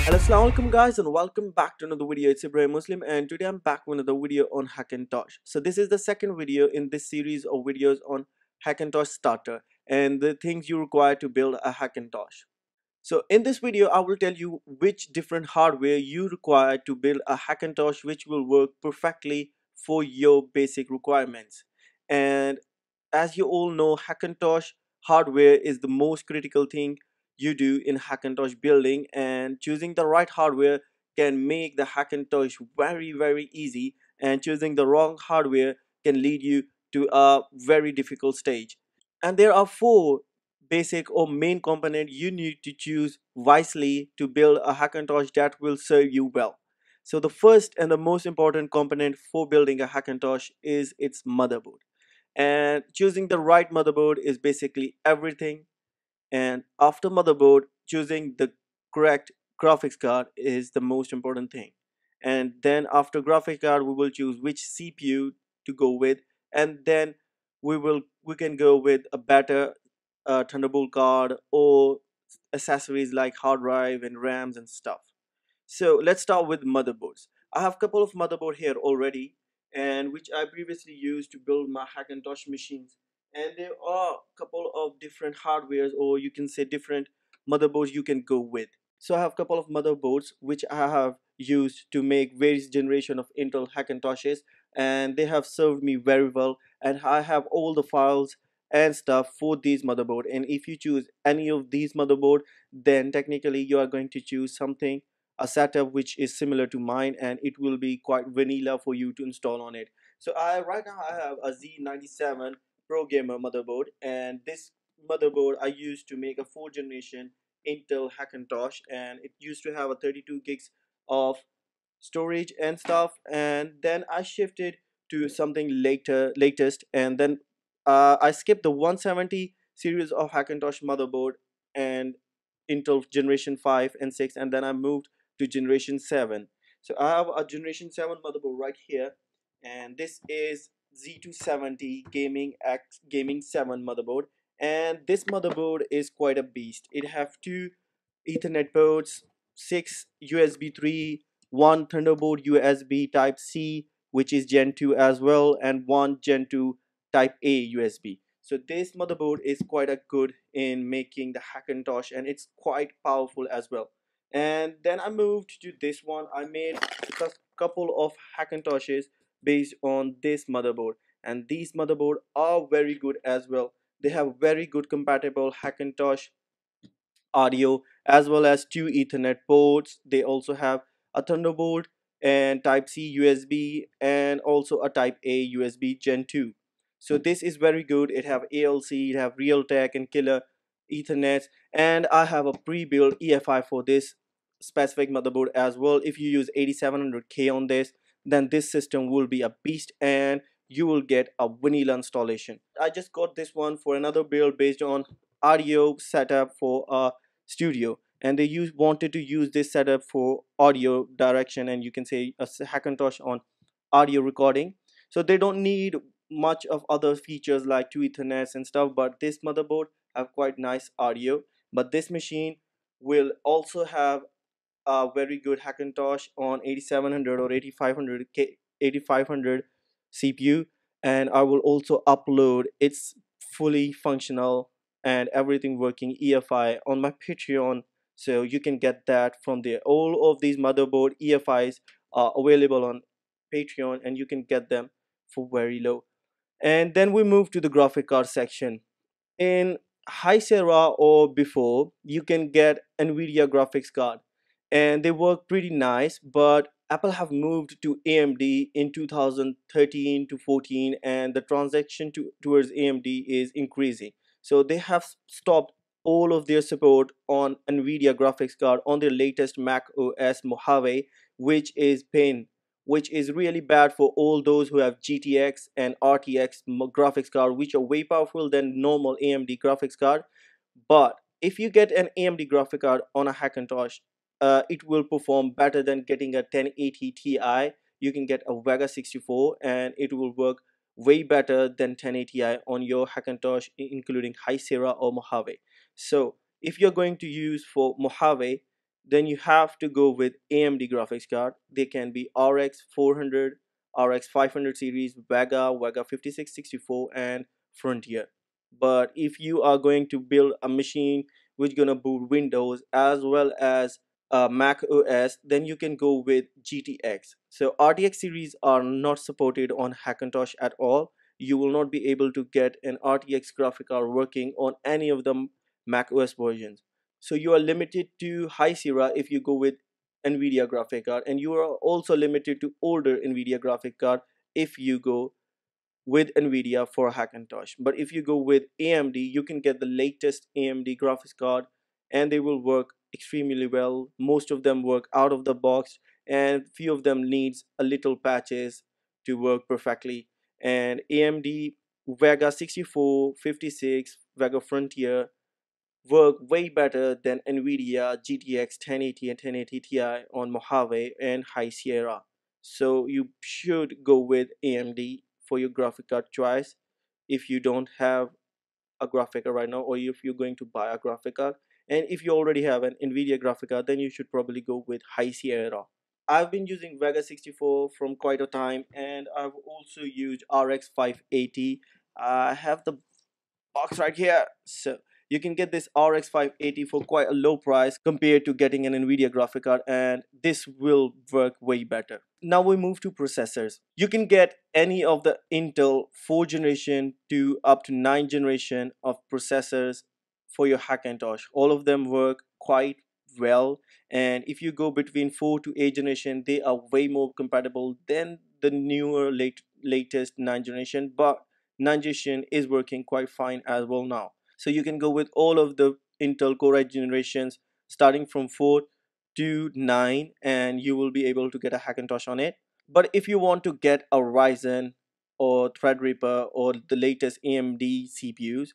Hello, assalamu alaikum guys, and welcome back to another video. It's Ibrahim Muslim, and today I'm back with another video on Hackintosh. So this is the second video in this series of videos on Hackintosh starter and the things you require to build a Hackintosh. So in this video I will tell you which different hardware you require to build a Hackintosh which will work perfectly for your basic requirements. And as you all know, Hackintosh hardware is the most critical thing you do in Hackintosh building, and choosing the right hardware can make the Hackintosh very easy, and choosing the wrong hardware can lead you to a very difficult stage. And there are four basic or main component you need to choose wisely to build a Hackintosh that will serve you well. So the first and the most important component for building a Hackintosh is its motherboard. And choosing the right motherboard is basically everything. And after motherboard, choosing the correct graphics card is the most important thing. And then after graphics card, we will choose which CPU to go with, and then we can go with a better Thunderbolt card or accessories like hard drive and RAMs and stuff. So let's start with motherboards. I have a couple of motherboard here already, and which I previously used to build my Hackintosh machines. And there are a couple of different hardwares, or you can say different motherboards you can go with. So I have a couple of motherboards which I have used to make various generation of Intel Hackintoshes, and they have served me very well. And I have all the files and stuff for these motherboard. And if you choose any of these motherboard, then technically you are going to choose something, a setup which is similar to mine, and it will be quite vanilla for you to install on it. So I right now I have a Z97 Pro Gamer motherboard, and this motherboard I used to make a 4th generation Intel Hackintosh, and it used to have a 32 gigs of storage and stuff. And then I shifted to something latest, and then I skipped the 170 series of Hackintosh motherboard and Intel generation 5 and 6, and then I moved to generation 7. So I have a generation 7 motherboard right here, and this is Z270 Gaming 7 motherboard. And this motherboard is quite a beast. It have two Ethernet ports, 6 USB 3, one Thunderbolt USB Type C, which is Gen 2 as well, and one Gen 2 Type A USB. So this motherboard is quite a good in making the Hackintosh, and it's quite powerful as well. And then I moved to this one. I made a couple of Hackintoshes based on this motherboard, and these motherboard are very good as well. They have very good compatible Hackintosh audio as well as two Ethernet ports. They also have a Thunderbolt and Type C USB, and also a Type A USB Gen 2. So this is very good. It have ALC, it have Realtek and Killer Ethernet, and I have a pre-built EFI for this specific motherboard as well. If you use 8700K on this, then this system will be a beast, and you will get a vanilla installation. I just got this one for another build based on audio setup for a studio, and wanted to use this setup for audio direction, and you can say a Hackintosh on audio recording. So they don't need much of other features like two Ethernets and stuff, but this motherboard have quite nice audio. But this machine will also have a very good Hackintosh on 8700 or 8500 CPU, and I will also upload its fully functional and everything working EFI on my Patreon, so you can get that from there. All of these motherboard EFIs are available on Patreon, and you can get them for very low. And then we move to the graphic card section. In High Sierra or before, you can get Nvidia graphics card, and they work pretty nice. But Apple have moved to AMD in 2013 to 14, and the transaction towards AMD is increasing. So they have stopped all of their support on Nvidia graphics card on their latest Mac OS Mojave, which is pain, which is really bad for all those who have GTX and RTX graphics card, which are way powerful than normal AMD graphics card. But if you get an AMD graphic card on a Hackintosh, it will perform better than getting a 1080 Ti. You can get a Vega 64, and it will work way better than 1080 Ti on your Hackintosh, including High Sierra or Mojave. So if you're going to use for Mojave, then you have to go with AMD graphics card. They can be RX 400, RX 500 series, Vega 5664, and Frontier. But if you are going to build a machine which gonna boot Windows as well as Mac OS, then you can go with GTX. So RTX series are not supported on Hackintosh at all. You will not be able to get an RTX graphic card working on any of the Mac OS versions. So you are limited to High Sierra if you go with NVIDIA graphic card, and you are also limited to older NVIDIA graphic card if you go with NVIDIA for Hackintosh. But if you go with AMD, you can get the latest AMD graphics card, and they will work extremely well. Most of them work out of the box, and few of them needs a little patches to work perfectly. And AMD Vega 64, 56, Vega Frontier work way better than NVIDIA GTX 1080 and 1080 Ti on Mojave and High Sierra. So you should go with AMD for your graphic card choice if you don't have a graphic card right now, or if you're going to buy a graphic card. And if you already have an NVIDIA graphic card, then you should probably go with High Sierra. I've been using Vega 64 from quite a time, and I've also used RX 580. I have the box right here. So you can get this RX 580 for quite a low price compared to getting an NVIDIA graphic card, and this will work way better. Now we move to processors. You can get any of the Intel 4 generation to up to 9 generation of processors for your Hackintosh. All of them work quite well, and if you go between 4 to 8 generation, they are way more compatible than the newer latest 9 generation, but 9 generation is working quite fine as well now. So you can go with all of the Intel Core i generations starting from 4 to 9, and you will be able to get a Hackintosh on it. But if you want to get a Ryzen or Threadripper or the latest AMD CPUs,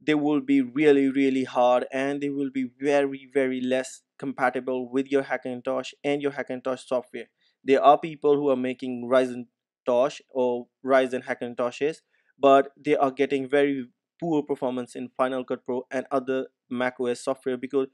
they will be really hard, and they will be very less compatible with your Hackintosh and your Hackintosh software. There are people who are making Ryzen Tosh or Ryzen Hackintoshes, but they are getting very poor performance in Final Cut Pro and other macOS software because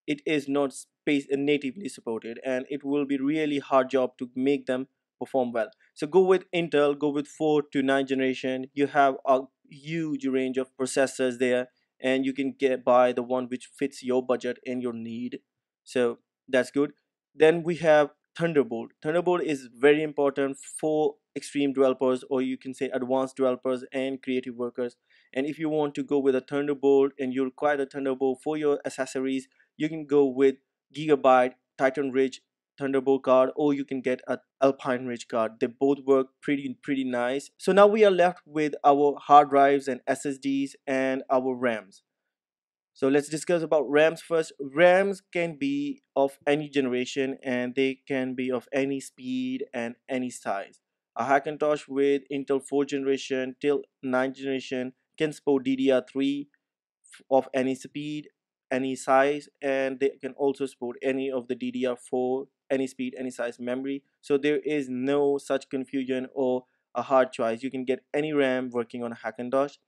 it is not space natively supported, and it will be really hard job to make them perform well. So go with Intel, go with 4 to 9 generation. You have a huge range of processors there, and you can get buy the one which fits your budget and your need. So that's good. Then we have Thunderbolt. Thunderbolt is very important for extreme developers, or you can say advanced developers and creative workers. And if you want to go with a Thunderbolt and you require a Thunderbolt for your accessories, you can go with Gigabyte Titan Ridge Thunderbolt card, or you can get a Alpine Ridge card. They both work pretty nice. So now we are left with our hard drives and SSDs and our RAMs. So let's discuss about RAMs first. RAMs can be of any generation, and they can be of any speed and any size. A Hackintosh with Intel 4 generation till 9 generation can support DDR3 of any speed, any size, and they can also support any of the DDR4, any speed, any size memory. So there is no such confusion or a hard choice. You can get any RAM working on a Hackintosh.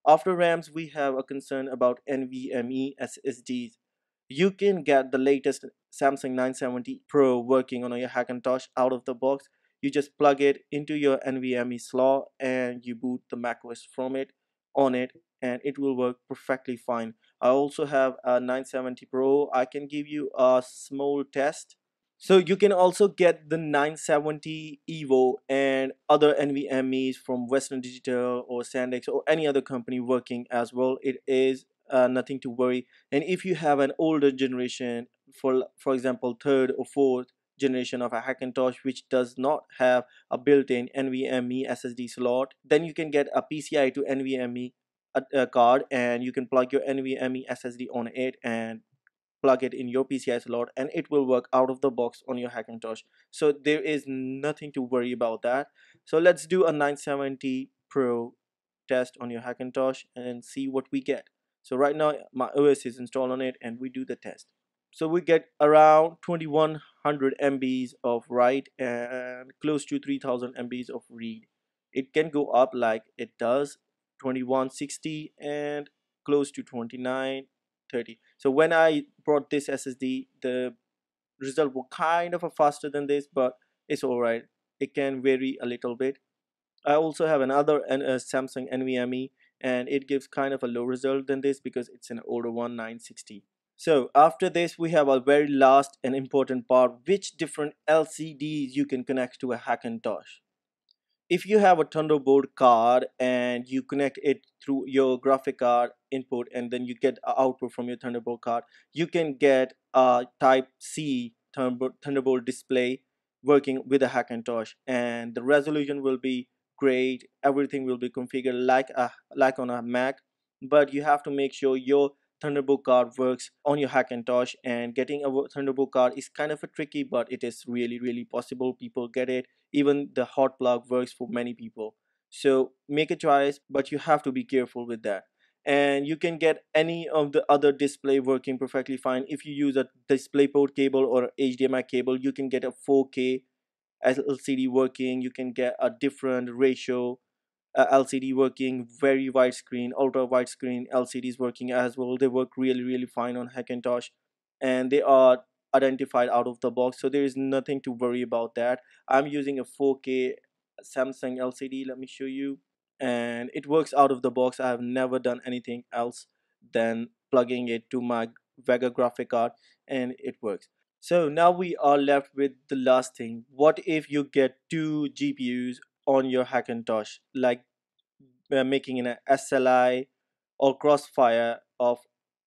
After RAMs, we have a concern about NVMe SSDs. You can get the latest Samsung 970 Pro working on your Hackintosh out of the box. You just plug it into your NVMe slot and you boot the macOS from it on it, and it will work perfectly fine. I also have a 970 Pro. I can give you a small test. So you can also get the 970 Evo and other NVMe's from Western Digital or SanDisk or any other company working as well. It is nothing to worry. And if you have an older generation, for example, third or fourth generation of a Hackintosh which does not have a built-in NVMe SSD slot, then you can get a PCI to NVMe a card, and you can plug your NVMe SSD on it and plug it in your PCI slot, and it will work out of the box on your Hackintosh. So there is nothing to worry about that. So let's do a 970 Pro test on your Hackintosh and see what we get. So right now my OS is installed on it, and we do the test. So we get around 2100 MBs of write and close to 3000 MBs of read. It can go up like it does 2160 and close to 2930. So when I brought this SSD, the result were kind of a faster than this, but it's all right. It can vary a little bit. I also have another Samsung NVMe, and it gives kind of a low result than this because it's an older one, 960. So after this, we have a very last and important part, which different LCDs you can connect to a Hackintosh. If you have a Thunderbolt card and you connect it through your graphic card input and then you get a output from your Thunderbolt card, you can get a type C Thunderbolt display working with a Hackintosh, and the resolution will be great. Everything will be configured like on a Mac, but you have to make sure your Thunderbolt card works on your Hackintosh, and getting a Thunderbolt card is kind of a tricky, but it is really possible. People get it. Even the hot plug works for many people. So make a choice, but you have to be careful with that. And you can get any of the other display working perfectly fine. If you use a DisplayPort cable or HDMI cable, you can get a 4K LCD working. You can get a different ratio LCD working, very widescreen, ultra widescreen LCDs working as well. They work really fine on Hackintosh, and they are identified out of the box, so there is nothing to worry about that. I'm using a 4K Samsung LCD. Let me show you, and it works out of the box. I have never done anything else than plugging it to my Vega graphic card, and it works. So now we are left with the last thing. What if you get two GPUs on your Hackintosh, like making an SLI or crossfire of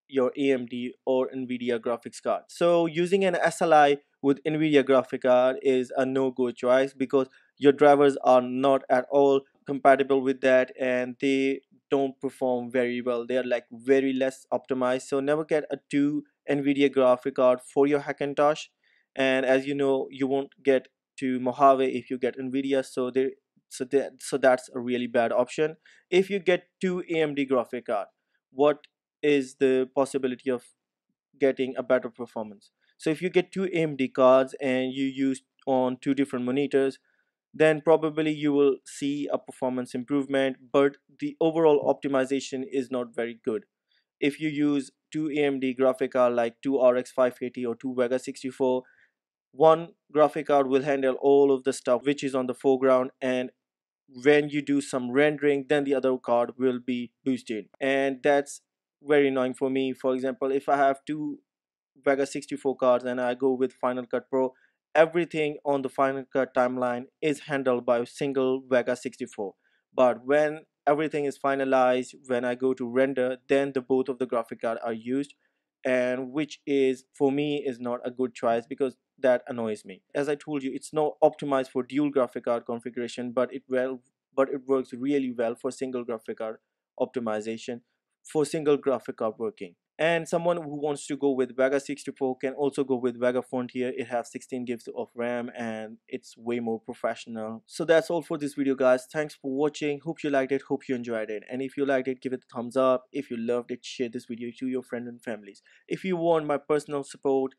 your AMD or NVIDIA graphics card? So using an SLI with NVIDIA graphic card is a no-go choice because your drivers are not at all compatible with that, and they don't perform very well. They are like very less optimized. So never get a two NVIDIA graphic card for your Hackintosh. And as you know, you won't get to Mojave if you get NVIDIA. So that's a really bad option. If you get two AMD graphic card, what is the possibility of getting a better performance? So if you get two AMD cards and you use on two different monitors, then probably you will see a performance improvement, but the overall optimization is not very good. If you use two AMD graphic card like two RX 580 or two Vega 64, one graphic card will handle all of the stuff which is on the foreground, and when you do some rendering, then the other card will be boosted, and that's very annoying for me. For example, if I have two Vega 64 cards and I go with Final Cut Pro, everything on the Final Cut timeline is handled by a single Vega 64. But when everything is finalized, when I go to render, then the both of the graphic card are used, and which is for me is not a good choice because that annoys me. As I told you, it's not optimized for dual graphic card configuration, but it works really well for single graphic card optimization, for single graphic card working. And someone who wants to go with Vega 64 can also go with Vega Frontier. It has 16 gigs of RAM and it's way more professional. So that's all for this video, guys. Thanks for watching. Hope you liked it, hope you enjoyed it, and if you liked it, give it a thumbs up. If you loved it, share this video to your friends and families. If you want my personal support,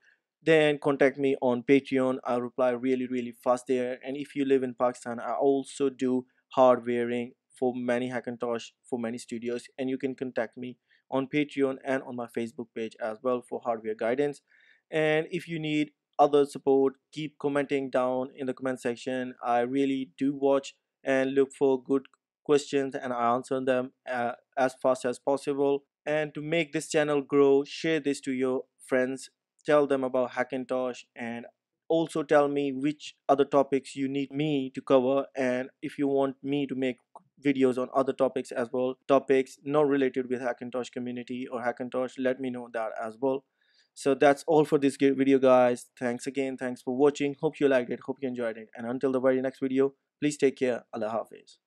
then contact me on Patreon. I'll reply really fast there. And if you live in Pakistan, I also do hardwaring for many Hackintosh, for many studios, and you can contact me on Patreon and on my Facebook page as well for hardware guidance. And if you need other support, keep commenting down in the comment section. I really do watch and look for good questions, and I answer them as fast as possible. And to make this channel grow, share this to your friends, tell them about Hackintosh, and also tell me which other topics you need me to cover, and if you want me to make videos on other topics as well, topics not related with Hackintosh community or Hackintosh, let me know that as well. So that's all for this video, guys. Thanks again, thanks for watching. Hope you liked it, hope you enjoyed it, and until the very next video, please take care. Allah Hafiz.